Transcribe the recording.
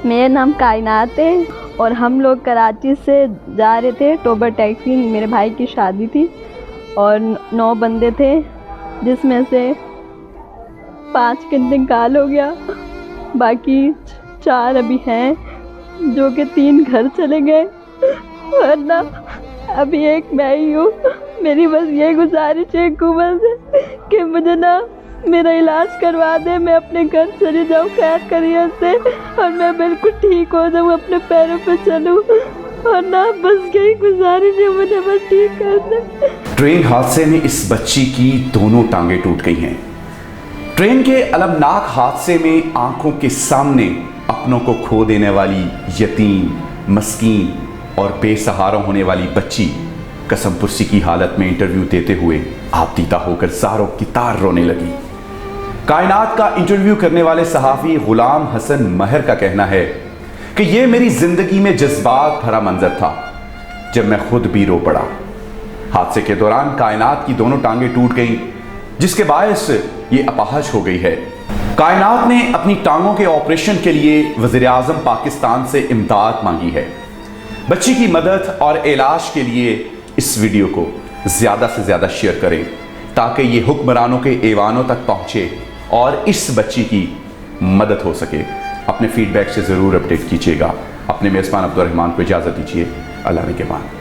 मेरा नाम कायनात है और हम लोग कराची से जा रहे थे टोबर टैक्सी। मेरे भाई की शादी थी और 9 बंदे थे, जिसमें से 5 का इंतकाल हो गया, बाकी 4 अभी हैं, जो कि 3 घर चले गए, वरना अभी एक मैं ही हूँ। मेरी बस ये गुजारिश है हुकूमत से कि मुझे ना मेरा इलाज करवा दे, मैं अपने घर चली जाऊँ खैर खैरियत से और मैं बिल्कुल ठीक हो जाऊँ, अपने पैरों पे चलूँ, और ना बस यही गुजारिश है, मुझे बस ठीक कर दे। ट्रेन हादसे में इस बच्ची की दोनों टांगें टूट गई हैं। ट्रेन के अलमनाक हादसे में आंखों के सामने अपनों को खो देने वाली यतीम, मस्कीन और बेसहारा होने वाली बच्ची कसम पुरसी की हालत में इंटरव्यू देते हुए आपदीदा होकर ज़ारों की तार रोने लगी। कायनात का इंटरव्यू करने वाले सहाफ़ी गुलाम हसन महर का कहना है कि यह मेरी जिंदगी में जज्बात भरा मंजर था, जब मैं खुद भी रो पड़ा। हादसे के दौरान कायनात की दोनों टांगें टूट गईं, जिसके बायस ये अपाहज हो गई है। कायनात ने अपनी टांगों के ऑपरेशन के लिए वज़ीर-ए-आज़म पाकिस्तान से इमदाद मांगी है। बच्ची की मदद और इलाज के लिए इस वीडियो को ज़्यादा से ज़्यादा शेयर करें, ताकि ये हुक्मरानों के ऐवानों तक पहुँचे और इस बच्ची की मदद हो सके। अपने फीडबैक से ज़रूर अपडेट कीजिएगा। अपने मेज़बान अब्दुल रहमान को इजाज़त दीजिए। अल्लाह ने के बाद।